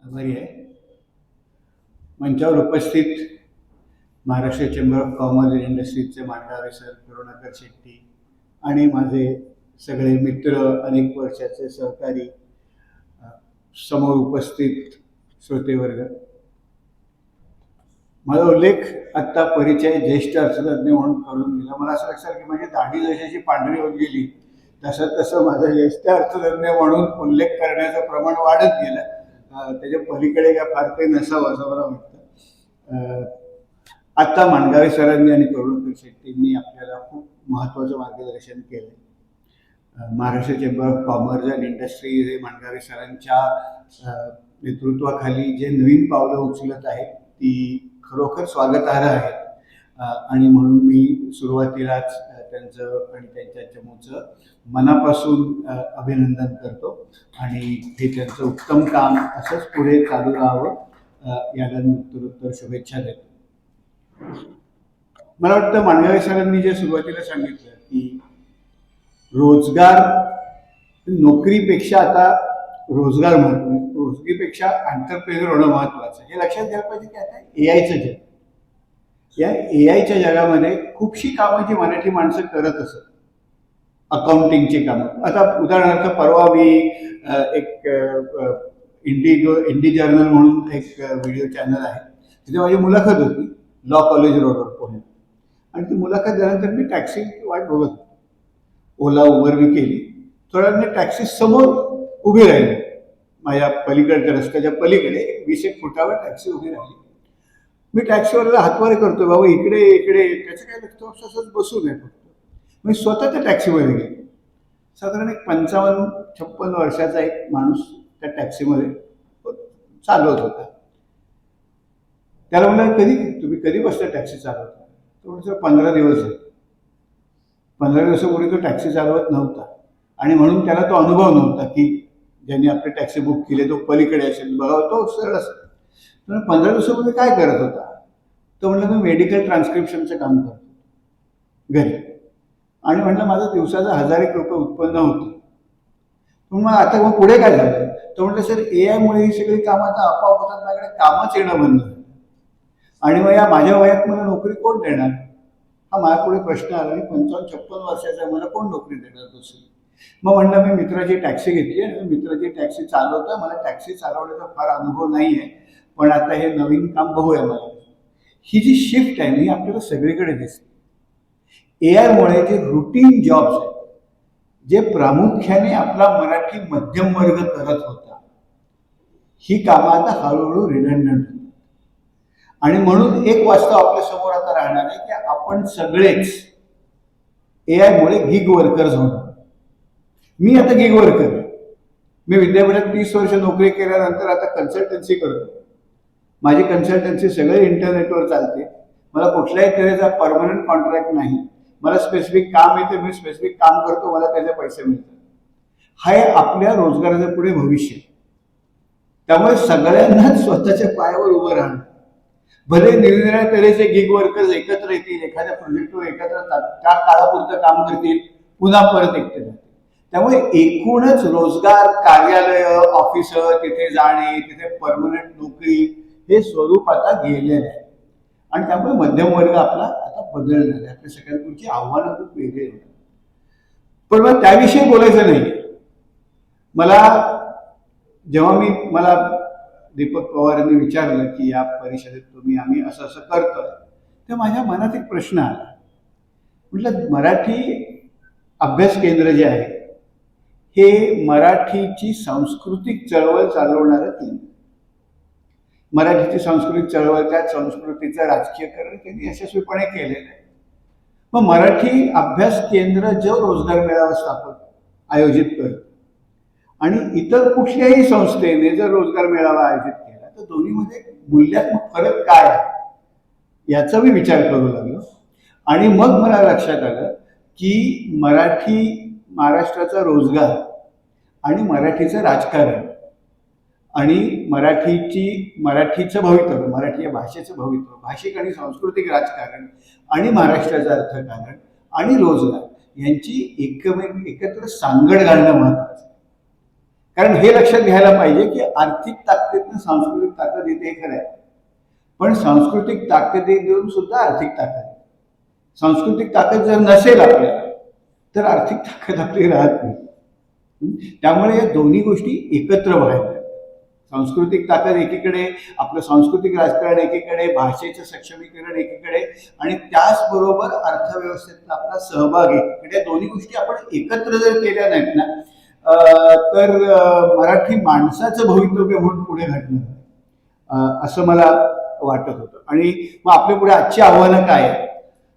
बरी आहे. मंचावर उपस्थित Maharashtra chamber of commerce and इंडस्ट्रीजचे मांडावे सर, करुणाकर शेट्टी आणि माझे सगळे मित्र, अनेक वर्षाचे सहकारी, समोर उपस्थित श्रोतेवर्ग, माझा उल्लेख आत्ता परिचय ज्येष्ठ अर्थतज्ञ म्हणून करून दिला. मला असं लक्षात की माझी दाढी जशी पांढरी होत गेली तसं तसं माझा ज्येष्ठ अर्थतज्ञ म्हणून उल्लेख करण्याचं प्रमाण वाढत गेलं. त्याच्या पलीकडे काय फार काही नसावं असं मला वाटतं. आत्ता मांडगावे सरांनी आणि करुणाकर शेट्टींनी आपल्याला खूप महत्त्वाचं मार्गदर्शन केलं. Maharashtra chamber of commerce and industries हे मांडगावे सरांच्या नेतृत्वाखाली जे नवीन पावलं उचलत आहेत ती खरोखर स्वागतार्ह आहेत. आणि म्हणून मी सुरुवातीलाच त्यांचं आणि त्यांच्या चमूचं मनापासून अभिनंदन करतो आणि हे त्यांचं उत्तम काम असंच पुढे चालू राहावं याला मी उत्तरोत्तर शुभेच्छा देतो. मला वाटतं मांडगावे सरांनी जे सुरुवातीला सांगितलं की रोजगार, नोकरीपेक्षा आता रोजगार महत्त्वाचा, नोकरीपेक्षा एंटरप्रेन्योर होणं महत्त्वाचं, हे लक्षात घ्यायला पाहिजे की आता एआयचं जग, या एआयच्या जगामध्ये खूपशी कामं जी मराठी माणसं करत असत, अकाउंटिंगची कामं. आता उदाहरणार्थ परवा मी एक इंडी जर्नल म्हणून एक व्हिडिओ चॅनल आहे, तिथे माझी मुलाखत होती लॉ कॉलेज रोडवर पुण्यात. आणि ती मुलाखत झाल्यानंतर मी टॅक्सी वाट बघत होतो. ओला उबर मी केली. थोड्या वेळाने टॅक्सी समोर उभी राहिली, माझ्या पलीकडच्या रस्त्याच्या पलीकडे 20 फुटावर टॅक्सी उभी राहिली. मी टॅक्सीवरला हातवारे करतो, बाबा इकडे इकडे, त्याचं काय लागतं असंच बसू नये फक्त. मी स्वतः त्या टॅक्सीमध्ये गेलो. साधारण एक 55-56 वर्षाचा एक माणूस त्या टॅक्सीमध्ये चालवत होता. त्याला म्हणलं, तुम्ही कधी बसता टॅक्सी चालवता? तो म्हणजे 15 दिवस आहे. 15 दिवसापूर्वी तो टॅक्सी चालवत नव्हता आणि म्हणून त्याला तो अनुभव नव्हता की ज्यांनी आपली टॅक्सी बुक केली तो पलीकडे असेल, बघा तो सरळ असेल. 15 दिवसापूर्वी काय करत होता? तो म्हणलं मी मेडिकल ट्रान्स्क्रिप्शनचं काम करतो घरी, आणि म्हणलं माझं दिवसाचं 1000 रुपये उत्पन्न होतं. मग आता मग पुढे काय झालं? तो म्हटलं सर एआयमुळे ही सगळी कामं आता आपोआप होतात, माझ्याकडे कामच येणं बंद झालं आणि मग या माझ्या वयात मला नोकरी कोण देणार? हा माझ्या पुढे प्रश्न आला. मी 55-56 वर्षाचा आहे, मला कोण नोकरी देणार दुसरी? मग म्हणलं मी मित्राची टॅक्सी घेतली आणि मित्राची टॅक्सी चालवतो. मला टॅक्सी चालवण्याचा फार अनुभव नाही आहे, पण आता हे नवीन काम बघूया. मला ही जी शिफ्ट आहे ही आपल्याला सगळीकडे दिसते. एआयमुळे जे रुटीन जॉब्स आहेत, जे प्रामुख्याने आपला मराठी मध्यम वर्ग करत होता, ही कामं आता हळूहळू रिडंडंट होतात. आणि म्हणून एक वास्तव आपल्या समोर आता राहणार आहे की आपण सगळेच एआयमुळे गिग वर्कर्स होणार. मी आता गिग वर्कर आहे. मी विद्यापीठात 30 वर्ष नोकरी केल्यानंतर आता कन्सल्टन्सी करतो. माझी कन्सल्टन्सी सगळे इंटरनेटवर चालते. मला कुठल्याही तऱ्हेचा परमनंट कॉन्ट्रॅक्ट नाही. मला स्पेसिफिक काम येते, मी स्पेसिफिक काम करतो, मला त्याचे पैसे मिळतात. हे आपल्या रोजगाराचं पुढे भविष्य. त्यामुळे सगळ्यांनाच स्वतःच्या पायावर उभं राहणं, भले निरनिराळ्या तऱ्हेचे गिग वर्कर्स एकत्र येतील, एखाद्या प्रोजेक्टवर एकत्र त्या काळापुरतं काम करतील, पुन्हा परत एकटे जातील. त्यामुळे एकूणच रोजगार, कार्यालय, ऑफिसर, तिथे जाणे, तिथे परमनंट नोकरी, हे स्वरूप आता गेलेलं आहे. आणि त्यामुळे मध्यम वर्ग आपला आता बदलणार आहे. आपल्या सगळ्यांपुढची आव्हानं खूप वेगळी होणार. पण मग त्याविषयी बोलायचं नाही. जेव्हा मला दीपक पवारांनी विचारलं की या परिषदेत आम्ही असं असं करतोय, तर माझ्या मनात एक प्रश्न आला. म्हटलं मराठी अभ्यास केंद्र जे आहे हे मराठीची सांस्कृतिक चळवळ चालवणारं केंद्र. मराठीची सांस्कृतिक चळवळ, त्या संस्कृतीचं राजकीयकरण त्यांनी यशस्वीपणे केलेलं आहे. मग मराठी अभ्यास केंद्र जो रोजगार मेळावा आयोजित करतो आणि इतर कुठल्याही संस्थेने जर रोजगार मेळावा आयोजित केला तर दोन्हीमध्ये मूल्यात्मक फरक काय आहे याचा मी विचार करू लागलो. आणि मग मला लक्षात आलं की महाराष्ट्राचा रोजगार आणि मराठीचं राजकारण आणि मराठीचं भवितव्य, मराठी या भाषेचं भवितव्य, भाषिक आणि सांस्कृतिक राजकारण आणि महाराष्ट्राचं अर्थकारण आणि रोजगार यांची एकत्र सांगड घालणं महत्वाचं. कारण हे लक्षात घ्यायला पाहिजे की आर्थिक ताकदीतनं सांस्कृतिक ताकद येते हे खरं आहे, पण सांस्कृतिक ताकदीतून सुद्धा आर्थिक ताकद आहे. सांस्कृतिक ताकद जर नसेल आपल्याला तर आर्थिक ताकद आपली राहत नाही. त्यामुळे या दोन्ही गोष्टी एकत्र व्हायला, सांस्कृतिक ताकद एकीकडे, आपलं सांस्कृतिक राजकारण एकीकडे, भाषेचं सक्षमीकरण एकीकडे, आणि त्याचबरोबर अर्थव्यवस्थेतला आपला सहभाग एकीकडे. दोन्ही गोष्टी आपण एकत्र जर केल्या नाहीत ना तर मराठी माणसाचं भवितव्य म्हणून पुढे घडणार असं मला वाटत होतं. आणि मग आपल्या पुढे आजची आव्हानं काय आहे?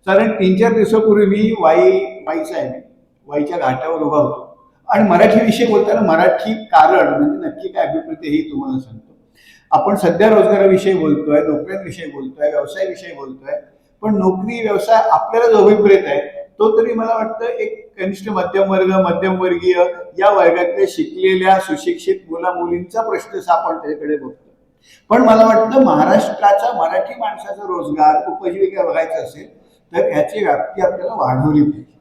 कारण 3-4 दिवसापूर्वी मी वाईच्या घाटावर उभा होतो आणि मराठी विषय बोलताना मराठी कारण म्हणजे नक्की काय अभिप्रेत हेही तुम्हाला सांगतो. आपण सध्या रोजगाराविषयी बोलतोय, नोकऱ्यांविषयी बोलतोय, व्यवसायाविषयी बोलतोय, पण नोकरी व्यवसाय आपल्याला जो अभिप्रेत आहे तो तरी मला वाटतं एक कनिष्ठ मध्यमवर्गीय या वर्गातल्या शिकलेल्या सुशिक्षित मुला मुलींचा प्रश्न आपण त्याच्याकडे बघतो. पण मला वाटतं महाराष्ट्राचा मराठी माणसाचा रोजगार उपजीविका बघायचा असेल तर याची व्याप्ती आपल्याला वाढवली पाहिजे.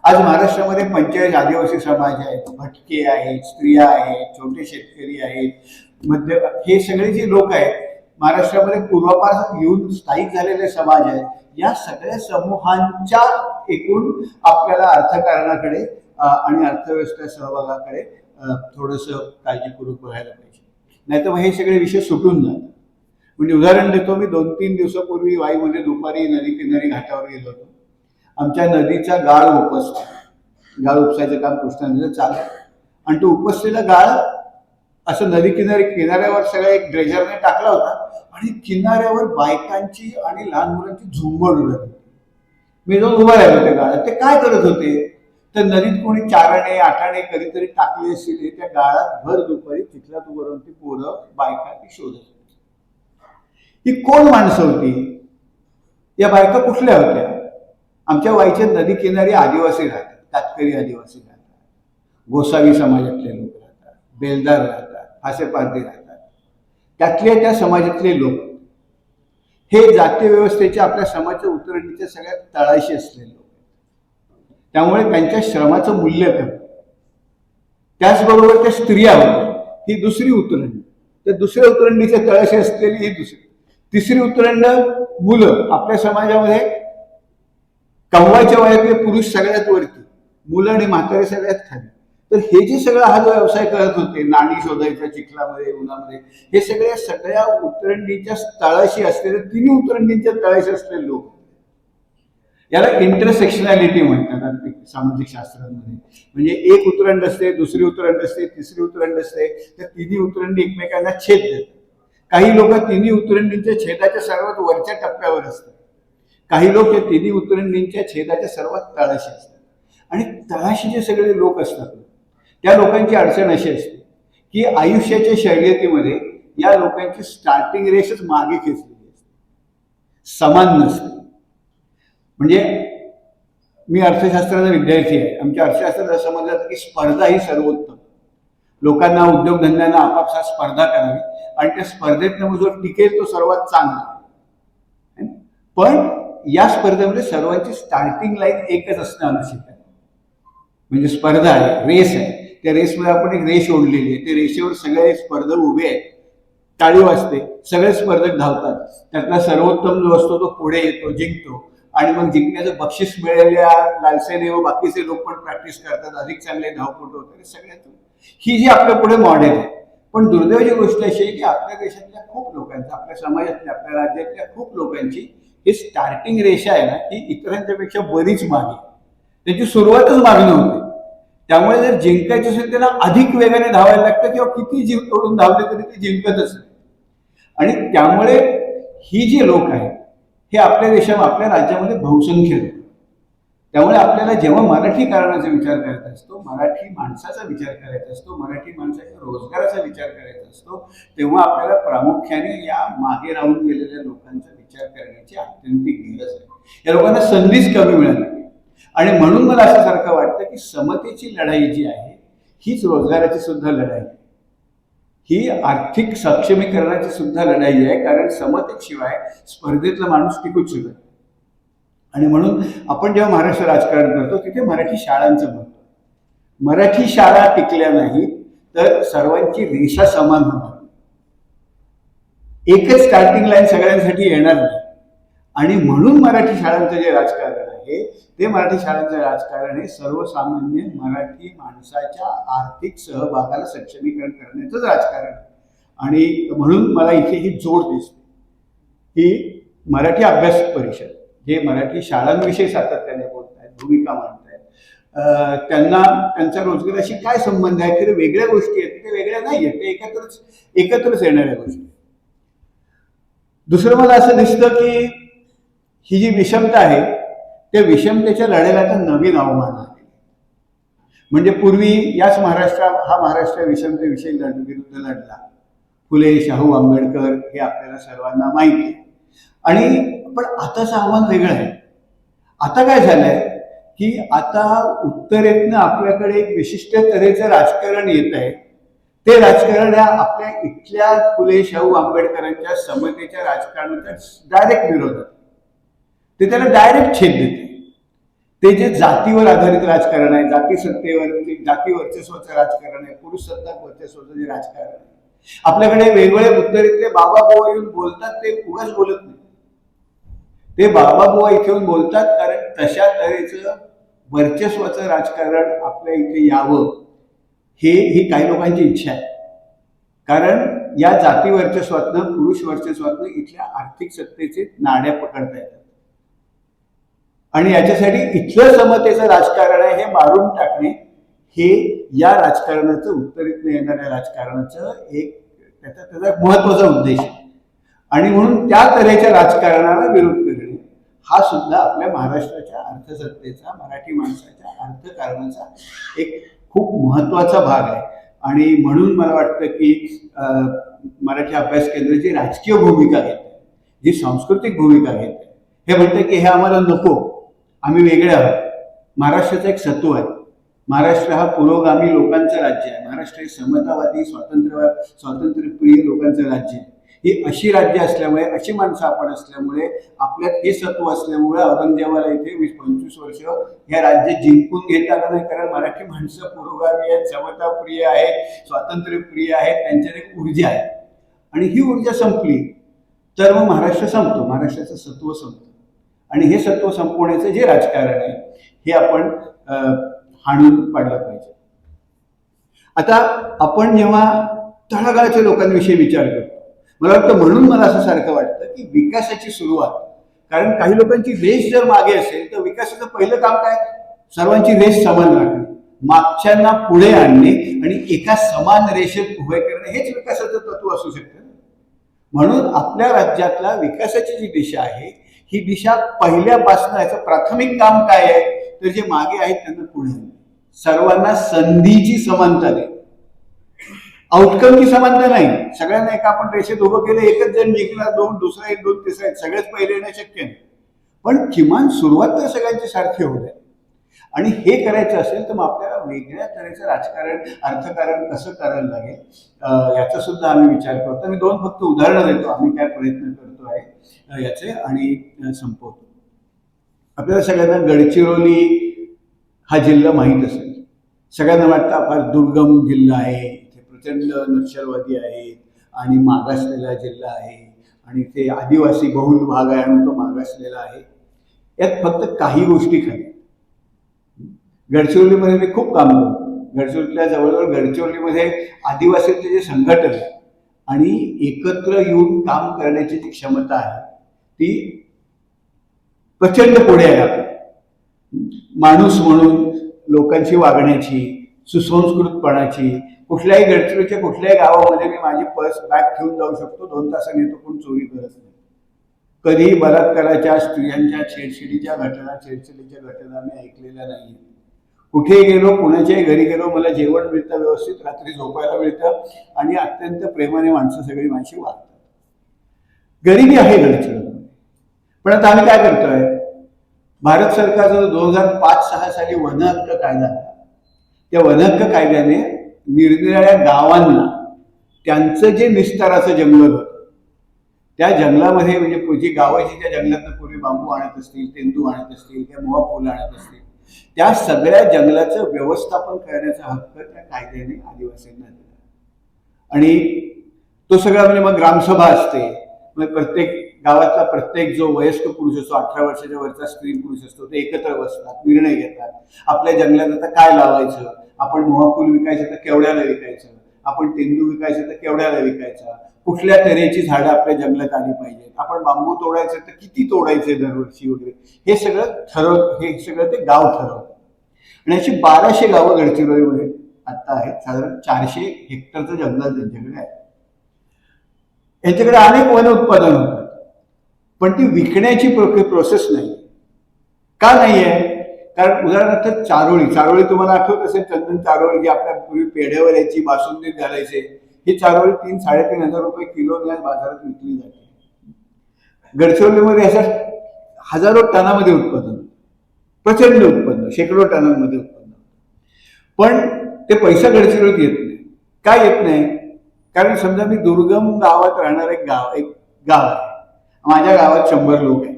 आज महाराष्ट्रामध्ये 45 आदिवासी समाज आहेत, भटके आहेत, स्त्रिया आहेत, छोटे शेतकरी आहेत, हे सगळे जे लोक आहेत महाराष्ट्रामध्ये पूर्वापार येऊन स्थायिक झालेले समाज आहेत. या सगळ्या समूहांच्या एकूण आपल्याला अर्थकारणाकडे आणि अर्थव्यवस्था सहभागाकडे थोडंसं काळजीपूर्वक बघायला पाहिजे, नाहीतर मग हे सगळे विषय सुटून जातात. म्हणजे उदाहरण देतो, मी 2-3 दिवसापूर्वी वाईमध्ये दुपारी नदी किनारी घाटावर गेलो होतो. आमच्या नदीचा गाळ उपसला, गाळ उपसायचं काम कृष्णा नदीचं चालू आणि तो उपसलेला गाळ असं नदी किनाऱ्यावर सगळ्या एक ड्रेजरने टाकला होता आणि किनाऱ्यावर बायकांची आणि लहान मुलांची झुंबड उडत होती. मी जाऊन उभा राहिलो त्या गाळात. ते काय करत होते तर नदीत कोणी 4 आणे कधीतरी टाकले असतील त्या गाळात भर दुपारी चिखलात उभं राहून ती पोरं बायका ती शोधत होती. ही कोण माणसं होती? या बायका कुठल्या होत्या? आमच्या वाईच्या नदी किनारी आदिवासी राहतात, तातकरी आदिवासी राहतात, गोसावी समाजातले लोक राहतात, बेलदार राहतात, फासेपारधी राहतात. त्या समाजातले लोक हे जाती व्यवस्थेच्या आपल्या समाजाच्या उतरणीच्या सगळ्यात तळाशी असलेले लोक. त्यामुळे त्यांच्या श्रमाचं मूल्य कमी. त्याचबरोबर त्या स्त्रिया होत्या, ही दुसरी उतरंडी. त्या दुसऱ्या उतरंडीच्या तळाशी असलेली ही दुसरी. तिसरी उतरंड मुलं. आपल्या समाजामध्ये कमवायच्या वयातले पुरुष सगळ्यात वरती, मुलं आणि म्हातारे सगळ्यात खाली. तर हे जे सगळं हा जो व्यवसाय करत होते, नाणी शोधायचा चिखलामध्ये उन्हामध्ये, हे सगळ्या उतरंडीच्या तळाशी असलेले, तिन्ही उतरंडींच्या तळाशी असलेले लोक, याला इंटरसेक्शनॅलिटी म्हणतात आर्थिक सामाजिक शास्त्रांमध्ये. म्हणजे एक उतरंड असते, दुसरी उतरंड असते, तिसरी उतरंड असते, तर तिन्ही उतरंडी एकमेकांना छेद देतात. काही लोक तिन्ही उतरंडींच्या छेदाच्या सर्वात वरच्या टप्प्यावर असतात, काही लोक या तिन्ही उतरंडींच्या छेदाच्या सर्वात तळाशी असतात. आणि तळाशी जे सगळे लोक असतात त्या लोकांची अडचण अशी असते की आयुष्याच्या शर्यतीमध्ये या लोकांची स्टार्टिंग रेसच मागे खेचलेली असते, समान नसते. म्हणजे मी अर्थशास्त्राचा विद्यार्थी आहे. आमच्या अर्थशास्त्रात असं समजलं जातं की स्पर्धा ही सर्वोत्तम. लोकांना, उद्योगधंद्यांना आपापसात स्पर्धा करावी आणि त्या स्पर्धेतनं जो टिकेल तो सर्वात चांगला. पण या स्पर्धेमध्ये सर्वांची स्टार्टिंग लाईन एकच असणं आवश्यक आहे. म्हणजे स्पर्धा आहे, रेस आहे, त्या रेसमध्ये आपण एक रेष ओढलेली आहे, त्या रेषेवर सगळे स्पर्धक उभे आहेत, टाळी वाजते, सगळे स्पर्धक धावतात, त्यातला सर्वोत्तम जो असतो तो पुढे येतो, जिंकतो. आणि मग जिंकण्याचं बक्षीस मिळालेल्या लालसेने व बाकीचे लोक पण प्रॅक्टिस करतात, अधिक चांगले धावपटू वगैरे सगळ्यात. ही जी आपल्या पुढे मॉडेल आहे. पण दुर्दैवाची गोष्ट अशी आहे की आपल्या देशातल्या खूप लोकांची, आपल्या समाजातल्या, आपल्या राज्यातल्या खूप लोकांची ही स्टार्टिंग रेषा आहे ना, ही इतरांच्या पेक्षा बरीच मागे, त्याची सुरुवातच मागे नव्हती. त्यामुळे जर जिंकायचं असेल त्यांना अधिक वेगाने धावायला लागतं किंवा किती जीव तोडून धावले तरी ते जिंकतच नाही. आणि त्यामुळे ही जी लोक आहेत हे आपल्या देशामध्ये, आपल्या राज्यामध्ये बहुसंख्य लोक. त्यामुळे आपल्याला जेव्हा मराठी कारणाचा विचार करायचा असतो, मराठी माणसाचा विचार करायचा असतो, मराठी माणसाच्या रोजगाराचा विचार करायचा असतो, तेव्हा आपल्याला प्रामुख्याने या मागे राहून गेलेल्या लोकांचा विचार करण्याची आत्यंतिक गरज आहे. या लोकांना संधीच कमी मिळाली. आणि म्हणून मला असं सारखं वाटतं की समतेची लढाई जी आहे हीच रोजगाराची सुद्धा लढाई आहे, ही आर्थिक सक्षमीकरणाची सुद्धा लढाई आहे. कारण समतेशिवाय स्पर्धेतला माणूस टिकूच शकत. आणि म्हणून आपण जेव्हा महाराष्ट्र राजकारण करतो तिथे मराठी शाळांचं म्हणतो. मराठी शाळा टिकल्या नाहीत तर सर्वांची रेषा समान होणार, एकच स्टार्टिंग लाईन सगळ्यांसाठी येणार नाही. आणि म्हणून मराठी शाळांचं जे राजकारण आहे ते मराठी शाळांचं राजकारण हे सर्वसामान्य मराठी माणसाच्या आर्थिक सहभागाला सक्षमीकरण करण्याचंच राजकारण आहे. आणि म्हणून मला इथे ही जोड दिसते की मराठी अभ्यास परिषद जे मराठी शाळांविषयी सातत्याने बोलत आहेत, भूमिका मांडत आहेत, त्यांना त्यांच्या रोजगाराशी काय संबंध आहे, ते वेगळ्या गोष्टी आहेत, ते वेगळ्या नाही आहेत, ते एकत्रच येणाऱ्या गोष्टी. दुसरं मला असं दिसतं की ही जी विषमता आहे त्या विषमतेच्या लढ्याला आता नवीन आव्हान आहे. म्हणजे पूर्वी याच महाराष्ट्र विषमतेविषयी विरुद्ध लढला. फुले, शाहू, आंबेडकर हे आपल्याला सर्वांना माहिती आहे. आणि पण आताचं आव्हान वेगळं आहे. आता काय झालंय की आता उत्तरेतनं आपल्याकडे एक विशिष्ट तऱ्हेचं राजकारण येत आहे. ते राजकारण आपल्या इथल्या फुले, शाहू, आंबेडकरांच्या समतेच्या राजकारणाच्या डायरेक्ट विरोधात. ते त्याला डायरेक्ट छेद देते. ते जे जातीवर आधारित राजकारण आहे, जाती वर्चस्वाचं राजकारण आहे, पुरुष सत्ताक वर्चस्वाचं जे राजकारण आहे, आपल्याकडे वेगवेगळे उत्तरेतले बाबा बुवा येऊन बोलतात. ते उगाच बोलत नाही, ते बाबा बुवा इथे येऊन बोलतात कारण तशा तऱ्हेचं वर्चस्वाचं राजकारण आपल्या इथे यावं ही काही लोकांची इच्छा आहे. कारण या जाती वर्चस्वातनं, पुरुष वर्चस्वातनं इथल्या आर्थिक सत्तेचे नाड्या पकडता येतात. आणि याच्यासाठी इथलं समतेचं राजकारण आहे हे मारून टाकणे हे या राजकारणाचं, उत्तरेतनं येणाऱ्या राजकारणाचं त्याचा महत्वाचा उद्देश आहे. आणि म्हणून त्या तऱ्हेच्या राजकारणाला विरोध करणे हा सुद्धा आपल्या महाराष्ट्राच्या अर्थसत्तेचा, मराठी माणसाच्या अर्थकारणाचा एक खूप महत्वाचा भाग आहे. आणि म्हणून मला वाटतं की मराठी अभ्यास केंद्र जी राजकीय भूमिका घेते, जी सांस्कृतिक भूमिका घेते, हे म्हणते की हे आम्हाला नको, आम्ही वेगळे आहोत. महाराष्ट्राचं एक सत्व आहे. महाराष्ट्र हा पुरोगामी लोकांचं राज्य आहे. महाराष्ट्र हे समतावादी, स्वातंत्र्यप्रिय लोकांचं राज्य आहे. ही अशी राज्य असल्यामुळे, अशी माणसं आपण असल्यामुळे, आपल्यात हे सत्व असल्यामुळे औरंगजेबाला इथे 20-25 वर्ष या राज्य जिंकून घेता आलं नाही. कारण मराठी माणसं पुरोगामी आहेत, समताप्रिय आहेत, स्वातंत्र्यप्रिय आहेत, त्यांच्यात एक ऊर्जा आहे. आणि ही ऊर्जा संपली तर मग महाराष्ट्र संपतो, महाराष्ट्राचं सत्व संपतं. आणि हे सत्व संपवण्याचं जे राजकारण आहे हे आपण हाणून पाडलं पाहिजे. आता आपण जेव्हा तळागाळाच्या लोकांविषयी विचार करतो, मला वाटतं म्हणून मला असं सारखं वाटतं की विकासाची सुरुवात, कारण काही लोकांची रेष जर मागे असेल तर विकासाचं पहिलं काम काय, सर्वांची रेष समान राखणे, मागच्यांना पुढे आणणे आणि एका समान रेषेत उभे करणे हेच विकासाचं तत्व असू शकतं. म्हणून आपल्या राज्यातला विकासाची जी दिशा आहे ही दिशा पहिल्यापासून, याचं प्राथमिक काम काय आहे तर जे मागे आहेत त्यांना पुढे आणणे, सर्वांना संधीची समानता दे. आउटकमची समानता नाही, सगळ्यांना एका आपण रेषेत उभं केलं, एकच जण जिंकणार, दुसरा एक, दोन तिसरा एक, सगळेच पहिले येणं शक्य नाही. पण किमान सुरुवात तर सगळ्यांची सारखी होऊ द्या. आणि हे करायचं असेल तर मग आपल्याला वेगळ्या तऱ्हेचं राजकारण, अर्थकारण कसं करायला लागेल याचा सुद्धा आम्ही विचार करतो. मी दोन फक्त उदाहरणं देतो आम्ही काय प्रयत्न करतो आहे याचे आणि संपवतो. आपल्याला सगळ्यांना गडचिरोली हा जिल्हा माहीत असेल. सगळ्यांना वाटतं फार दुर्गम जिल्हा आहे, इथे प्रचंड नक्षलवादी आहेत आणि मागासलेला जिल्हा आहे आणि ते आदिवासी बहुल भाग आहे आणि तो मागासलेला आहे. यात फक्त काही गोष्टी खऱ्या. गडचिरोलीमध्ये मी खूप काम करतो. गडचिरोलीच्या जवळजवळ गडचिरोलीमध्ये आदिवासींचे जे संघटन आहे आणि एकत्र येऊन काम करण्याची जी क्षमता आहे ती प्रचंड पुढे आहे. माणूस म्हणून लोकांची वागण्याची, सुसंस्कृतपणाची, कुठल्याही गडचिरोलीच्या कुठल्याही गावामध्ये मी माझी पर्स बॅग ठेवून जाऊ शकतो, 2 तासांनी येतो, कोण चोरी करत नाही. कधीही बलात्काराच्या, स्त्रियांच्या छेडछाडीच्या घटना मी ऐकलेल्या नाही. कुठेही गेलो, कुणाच्याही घरी गेलो, मला जेवण मिळतं व्यवस्थित, रात्री झोपायला मिळतं आणि अत्यंत प्रेमाने माणसं सगळी माझी वागतात. गरिबी आहे गडचिरोलीमध्ये. पण आता आम्ही काय करतोय, भारत सरकारचा 2005-06 साली वन हक्क कायदा, त्या वन हक्क कायद्याने निरनिराळ्या गावांना त्यांचं जे निस्ताराचं जंगल होतं त्या जंगलामध्ये, म्हणजे जी गावाची ज्या जंगलातनं पूर्वी बांबू आणत असतील, तेंदू आणत असतील किंवा मोहा फुलं आणत असतील, त्या सगळ्या जंगलाचं व्यवस्थापन करण्याचा हक्क त्या कायद्याने आदिवासींना दिला. आणि तो सगळा म्हणजे मग ग्रामसभा असते, मग प्रत्येक गावातला प्रत्येक जो वयस्क पुरुष असतो, 18 वर्षाच्या वरचा स्त्री पुरुष असतो, ते एकत्र बसतात, निर्णय घेतात. आपल्या जंगलात आता काय लावायचं, आपण मोहाफूल विकायचं तर केवढ्याला विकायचं, आपण तेंदू विकायचं तर केवढ्याला विकायचा, कुठल्या तऱ्हेची झाडं आपल्या जंगलात आली पाहिजेत, आपण बांबू तोडायचं तर किती तोडायचे दरवर्षी वगैरे, हे सगळं ते गाव ठरवतं. आणि अशी 1200 गावं गडचिरोलीमध्ये आता आहेत. साधारण 400 हेक्टरचं जंगल त्यांच्याकडे आहे. यांच्याकडे अनेक वन उत्पादन होतात, पण ती विकण्याची प्रोसेस नाही. का नाही आहे? कारण उदाहरणार्थ चारोळी तुम्हाला आठवत असेल, चंदन चारोळी जी आपल्या पूर्वी पेढ्यावर यायची, बासुंदीत घालायचे, ही चारोळी 3-3.5 हजार रुपये आज बाजारात विकली जाते. गडचिरोलीमध्ये अशा हजारो टनामध्ये उत्पादन, प्रचंड उत्पन्न, शेकडो टनांमध्ये उत्पन्न. पण ते पैसा गडचिरोलीत येत नाही. का येत नाही? कारण समजा मी दुर्गम गावात राहणार एक गाव आहे, माझ्या गावात 100 लोक आहेत.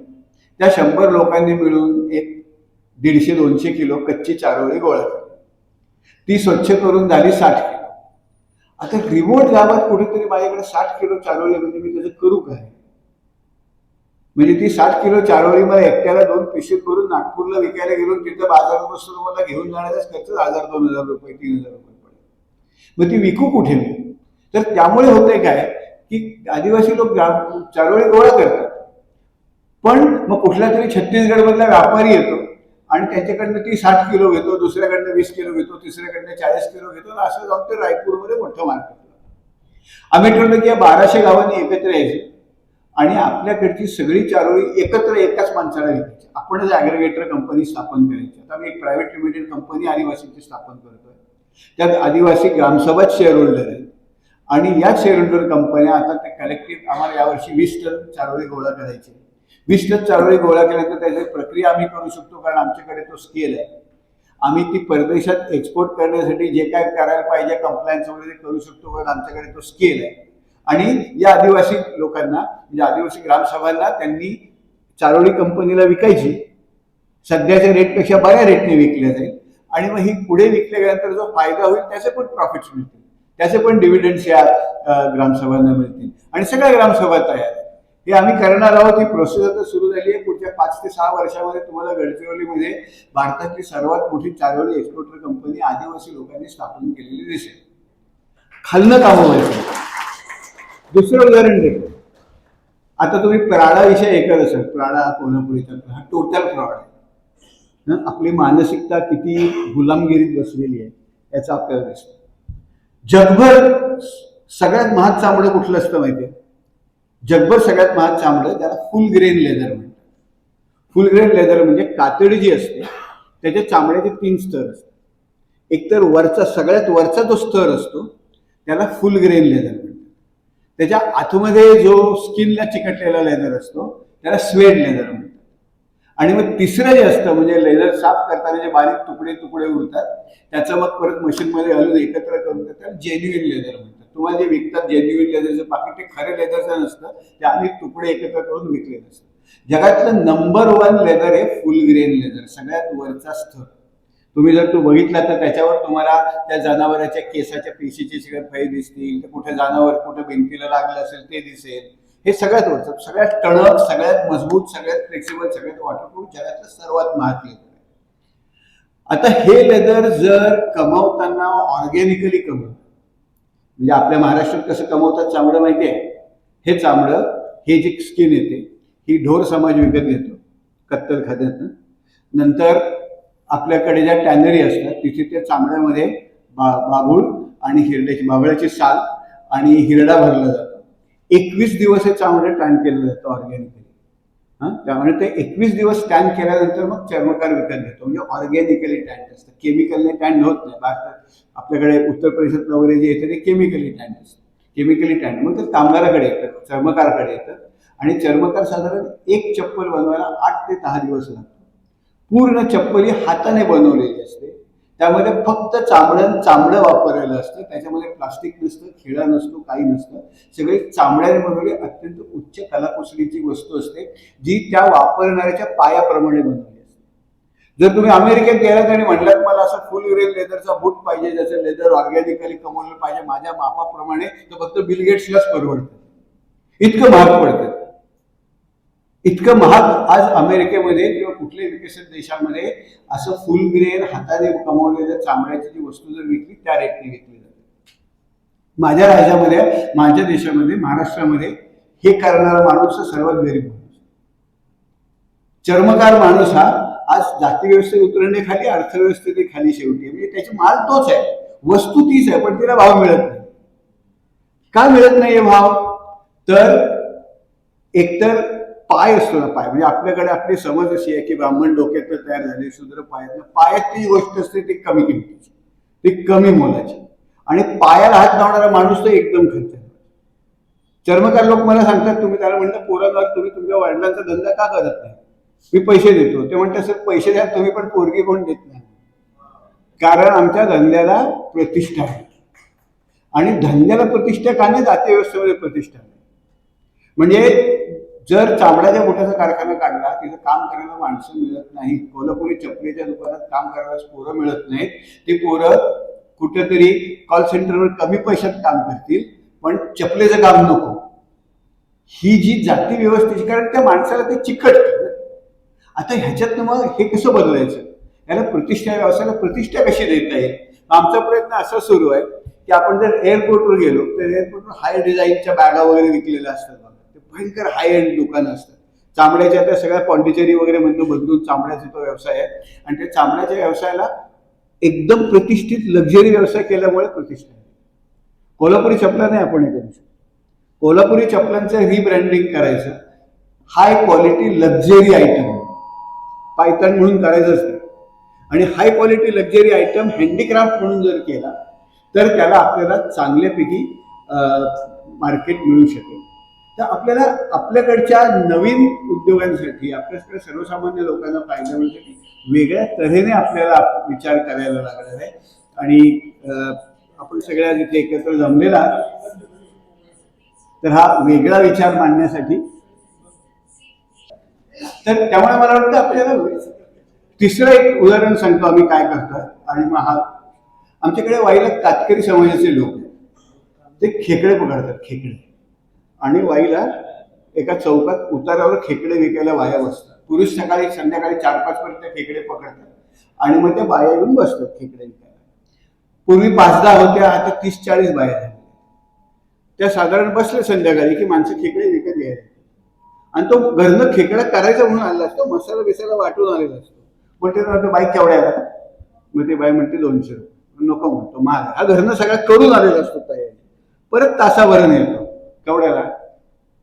त्या 100 लोकांनी मिळून एक 150-200 किलो कच्ची चारोळी गोळा केली, ती स्वच्छ करून झाली 60 किलो. आता रिमोट गावात कुठेतरी माझ्याकडे 60 किलो चारोळी, म्हणजे मी त्याचं करू काय? म्हणजे ती 60 किलो चारोळी मला एकट्याला 2 पिशवीत भरून नागपूरला विकायला गेलो, तिथं बाजारात बसून मला घेऊन जाण्याचा खर्च 1000-2000 रुपये 3000 रुपये पडेल. मग ती विकू कुठे मी? तर त्यामुळे होतंय काय की आदिवासी लोक चारोळी गोळा करतात, पण मग कुठला तरी छत्तीसगड मधला व्यापारी येतो आणि त्याच्याकडनं ती 60 किलो घेतो, दुसऱ्याकडनं 20 किलो घेतो, तिसऱ्याकडनं 40 किलो घेतो, असं जाऊन ते रायपूरमध्ये मोठं मार्केट. आम्ही ठरवलं की या 1200 गावांनी एकत्र यायचे आणि आपल्याकडची सगळी चारोळी एकत्र एकाच माणसाला विकायची. आपणच ॲग्रिगेटर कंपनी स्थापन करायची. आता मी एक प्रायव्हेट लिमिटेड कंपनी आदिवासीची स्थापन करतोय. त्यात आदिवासी ग्रामसभाच शेअर होल्डर आहेत आणि या शेअर होल्डर कंपन्या आता ते कलेक्टिव्ह आम्हाला यावर्षी 20 टन चारोळी गोळा करायचे. 20 टन चारोळी गोळा केल्यानंतर त्याची प्रक्रिया आम्ही करू शकतो, कारण आमच्याकडे तो स्केल आहे. आम्ही ती परदेशात एक्सपोर्ट करण्यासाठी जे काय करायला पाहिजे कंप्लायन्स वगैरे करू शकतो, कारण आमच्याकडे तो स्केल आहे. आणि या आदिवासी लोकांना, म्हणजे आदिवासी ग्रामसभांना, त्यांनी चारोळी कंपनीला विकायची, सध्याच्या रेटपेक्षा बऱ्या रेटने विकल्या जाईल आणि मग ही पुढे विकल्या गेल्यानंतर जो फायदा होईल त्याचे पण प्रॉफिट्स मिळतील, त्याचे पण डिव्हिडंड्स या ग्रामसभांना मिळतील आणि सगळ्या ग्रामसभा तयार आहेत. हे आम्ही करणार आहोत. ही प्रोसेस आता सुरू झाली आहे. पुढच्या 5 ते 6 वर्षामध्ये तुम्हाला गडचिरोलीमध्ये भारतातली सर्वात मोठी चारोळी एक्सपोर्टर कंपनी आदिवासी लोकांनी स्थापन केलेली दिसेल. खालनं काम व्हायचं. दुसरं उदाहरण देतो. आता तुम्ही प्राडाविषयी ऐकत असाल. प्राडा कोल्हापुरीचा हा टोटल फ्रॉड आहे. आपली मानसिकता किती गुलामगिरीत बसलेली आहे याचं आपल्याला दिसतं. जगभर सगळ्यात महाग चामडं कुठलं असतं माहिती आहे? जगभर सगळ्यात महाग चामडं त्याला फुल ग्रेन लेदर म्हणतात. फुल ग्रेन लेदर म्हणजे कातडी जी असते त्याच्या चामड्याचे 3 स्तर असतात. एकतर वरचा, सगळ्यात वरचा जो स्तर असतो त्याला फुल ग्रेन लेदर म्हणतात. त्याच्या आतमध्ये जो स्किनला चिकटलेला लेदर असतो त्याला स्वेड लेदर म्हणतात. आणि मग तिसरं जे असतं, म्हणजे लेदर साफ करताना जे बारीक तुकडे उरतात त्याचं मग परत मशीनमध्ये घालून एकत्र करून त्याला जेन्युइन लेदर म्हणतात. तुम्हाला जे विकतात जेन्युइन लेदरचं पाकिट, ते खरं लेदरचं नसतं, ते आम्ही तुकडे एकत्र करून विकलेलं असतं. जगातलं नंबर 1 लेदर हे फुल ग्रेन लेदर, सगळ्यात वरचा स्तर. तुम्ही जर तो बघितला तर त्याच्यावर तुम्हाला त्या जनावराच्या केसाच्या पेशीचे सगळे फळे दिसतील, कुठे जनावर कुठे भिंतीला लागलं असेल ते दिसेल. हे सगळ्यात वरचं, सगळ्यात टणक, सगळ्यात मजबूत, सगळ्यात फ्लेक्सिबल, सगळ्यात वॉटरप्रूफ, जगातलं सर्वात महाग लेदर. आता हे लेदर जर कमावताना ऑर्गॅनिकली कमवतात, म्हणजे आपल्या महाराष्ट्रात कसं कमवतात चामडं माहिती आहे? हे चामडं, हे जी स्किन येते ही ढोर समाज विकत घेतो कत्तल खात्यातनं. नंतर आपल्याकडे ज्या टॅनरी असतात तिथे त्या चामड्यामध्ये बाबूळ आणि बाबळ्याची साल आणि हिरडा भरला जातो. 21 दिवस हे चामडं टॅन केलं जातं ऑर्गॅनिकली. त्यामुळे ते 21 दिवस टॅन केल्यानंतर मग चर्मकार विकत घेतो, म्हणजे ऑर्गॅनिकली टॅन असतं. केमिकलने टॅन होत नाही. भारतात आपल्याकडे उत्तर प्रदेशात वगैरे जे येतं ते केमिकली टॅन असतं. केमिकली टॅन मग ते कामगाराकडे येतं, चर्मकाराकडे येतं आणि चर्मकार साधारण एक चप्पल बनवायला 8 ते 10 दिवस लागतो. पूर्ण चप्पल ही हाताने बनवलेली असते. त्यामध्ये फक्त चामडं वापरलेलं असतं. त्याच्यामध्ये प्लास्टिक नसतं, खिळा नसतो, काही नसतं. सगळे चामड्याने बनवलेली अत्यंत उच्च कलाकुसरीची वस्तू असते, जी त्या वापरणाऱ्याच्या पायाप्रमाणे बनवली असते. जर तुम्ही अमेरिकेत गेलात आणि म्हणलात मला असं फुल ग्रेन लेदरचा बूट पाहिजे, ज्याचं लेदर ऑर्गॅनिकली कमवलं पाहिजे माझ्या मापाप्रमाणे, तर फक्त बिल गेट्सलाच परवडतं. इतकं महाग पडतं. इतकं महाग आज अमेरिकेमध्ये किंवा कुठल्याही विकसित देशामध्ये असं फुल ग्रेन हाताने कमवलेल्या चामड्याची जी वस्तू जर विकली त्या रेटने विकली जाते. माझ्या राज्यामध्ये, माझ्या देशामध्ये, महाराष्ट्रामध्ये हे करणारा माणूस सर्वात गरीब माणूस. चर्मकार माणूस हा आज जातीव्यवस्थेत उतरण्याखाली अर्थव्यवस्थेखाली शेवटी, म्हणजे त्याची माल तोच आहे, वस्तू तीच आहे, पण तिला भाव मिळत नाही. का मिळत नाहीये भाव? तर एकतर पाय असतो ना, पाय म्हणजे आपल्याकडे आपली समज अशी आहे की ब्राह्मण डोक्यात तयार झाले, शूद्र पायात. पायात ती गोष्ट असते ती कमी किमतीची, ती कमी मोलाची, आणि पायाला हात लावणारा माणूस तो एकदम खर्च. चर्मकार लोक मला सांगतात, तुम्ही त्याला म्हणलं पोरांवर तुम्ही तुमच्या वडिलांचा धंदा का करत नाही? मी पैसे देतो. ते म्हणतात सर पैसे द्या तुम्ही, पण पोरगी कोण देत नाही. कारण आमच्या धंद्याला प्रतिष्ठा आहे, आणि धंद्याला प्रतिष्ठा का नाही, जाती व्यवस्थेमध्ये प्रतिष्ठा नाही. म्हणजे जर चामड्याच्या बुटाचा कारखाना काढला, तिथं काम करायला माणसं मिळत नाही. कोल्हापुरी चपलीच्या दुकानात काम करायला पोरं मिळत नाहीत. ती पोरं कुठेतरी कॉल सेंटरवर कमी पैशात काम करतील, पण चपलेचं काम नको. ही जी जाती व्यवस्थेची, कारण त्या माणसाला ते चिकट. आता ह्याच्यातनं मग हे कसं बदलायचं? याला प्रतिष्ठा, व्यवसायाला प्रतिष्ठा कशी देता येईल? आमचा प्रयत्न असा सुरू आहे की आपण जर एअरपोर्टवर गेलो तर एअरपोर्टवर हाय डिझाईनच्या बॅगा वगैरे विकलेल्या असतात. भयंकर हाय एंड दुकानं असतात चामड्याच्या. त्या सगळ्या पॉंडिचेरी वगैरे मधून बदलून चामड्याचा तो व्यवसाय आहे, आणि त्या चामड्याच्या व्यवसायाला एकदम प्रतिष्ठित लक्झरी व्यवसाय केल्यामुळे प्रतिष्ठा आहे. कोल्हापुरी चपला नाही आपण हे करू शकतो. कोल्हापुरी चपलांचं रिब्रँडिंग करायचं, high quality luxury item Python म्हणून करायचंच नाही, आणि high quality luxury item handicraft म्हणून जर केला तर त्याला आपल्याला चांगल्यापैकी मार्केट मिळू शकेल. तर आपल्याला आपल्याकडच्या नवीन उद्योगांसाठी, आपल्याकडे सर्वसामान्य लोकांना फायदा मिळण्यासाठी वेगळ्या तऱ्हेने आपल्याला विचार करायला लागणार आहे. आणि आपण सगळ्या जिथे एकत्र जमलेला, तर हा वेगळा विचार मांडण्यासाठी, तर त्यामुळे मला वाटतं आपल्याला तिसरं एक उदाहरण सांगतो आम्ही काय करतोय. आणि मग हा आमच्याकडे वाईला कातकरी समाजाचे लोक आहेत, ते खेकडे पकडतात, खेकडे. आणि वाईला एका चौकात उतारावर खेकडे विकायला बाया बसतात. पुरुष सकाळी संध्याकाळी 4-5 पर्यंत खेकडे पकडतात, आणि मग त्या बाया येऊन बसतात खेकडे विकायला. पूर्वी 5-10 होत्या, आता 30-40 बाया झाल्या. त्या साधारण बसल्या संध्याकाळी की माणसं खेकडे विकत घ्यायला, आणि तो घरनं खेकडा करायचा म्हणून आलेला असतो, मसाला बिसाला वाटून आलेला असतो. मग ते बाई केवढ्याला? मग ते बाई म्हणते 200 रुपये. नको म्हणतो, महाग. हा घरनं सगळा करून आलेला असतो तयारी. परत तासाभराने येतो, केवढ्याला?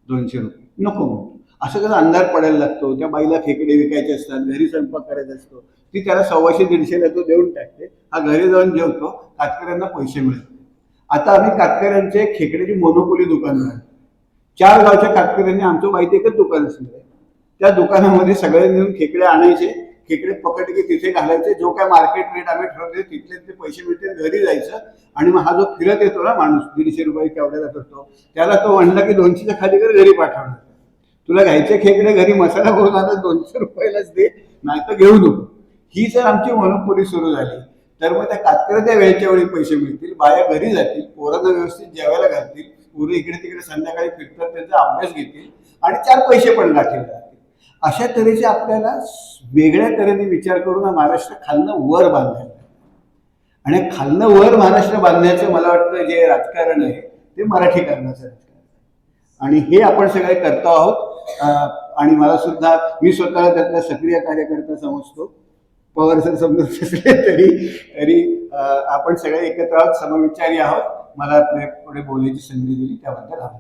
200 रुपये. नको म्हणतो. असं कसं अंधार पडायला लागतो, त्या बाईला खेकडे विकायचे असतात, घरी स्वयंपाक करायचा असतो, ती त्याला 100-150 तो देऊन टाकते. हा घरी जाऊन जेवतो, कातकऱ्यांना पैसे मिळतात. आता आम्ही कातकऱ्यांचे खेकड्याची मोनोपोली दुकान आहे. 4 गावच्या कातकऱ्यांनी आमचं माहिती एकच दुकान असणार. त्या दुकानामध्ये सगळे मिळून खेकडे आणायचे, खेकडे पकडले की तिथे घालायचे, जो काय मार्केट रेट आम्ही ठरवले तिथले ते पैसे मिळते, घरी जायचं. आणि मग हा जो फिरत येतो ना माणूस, 150 रुपये केवढ्याला करतो, त्याला तो म्हणला की 200च्या खाली कर, घरी पाठवणार. तुला घ्यायचे खेकडे घरी मसाला करून आता 200 रुपयालाच दे, नाही तर घेऊ नको. ही जर आमची मोनोपोली सुरू झाली तर मग त्या कातकऱ्याच्या वेळच्या वेळी पैसे मिळतील, बाया घरी जातील, पोरांना व्यवस्थित जेवायला घालतील, पोरं इकडे तिकडे संध्याकाळी फिरतात, त्यांचा अभ्यास घेतील, आणि 4 पैसे पण गाठीला जातील. अशा तऱ्हेचे आपल्याला वेगळ्या तऱ्हेने विचार करून महाराष्ट्र खालनं वर बांधायला, आणि खालनं वर महाराष्ट्र बांधण्याचं मला वाटतं जे राजकारण आहे ते मराठीकरणाचं राजकारण, आणि हे आपण सगळे करतो आहोत. आणि मला सुद्धा, मी स्वतःला त्यातला सक्रिय कार्यकर्ता समजतो. पवार सर समजत असले तरी आपण सगळे एकत्र आहोत, समविचारी आहोत. मला पुढे बोलायची संधी दिली त्याबद्दल आभार.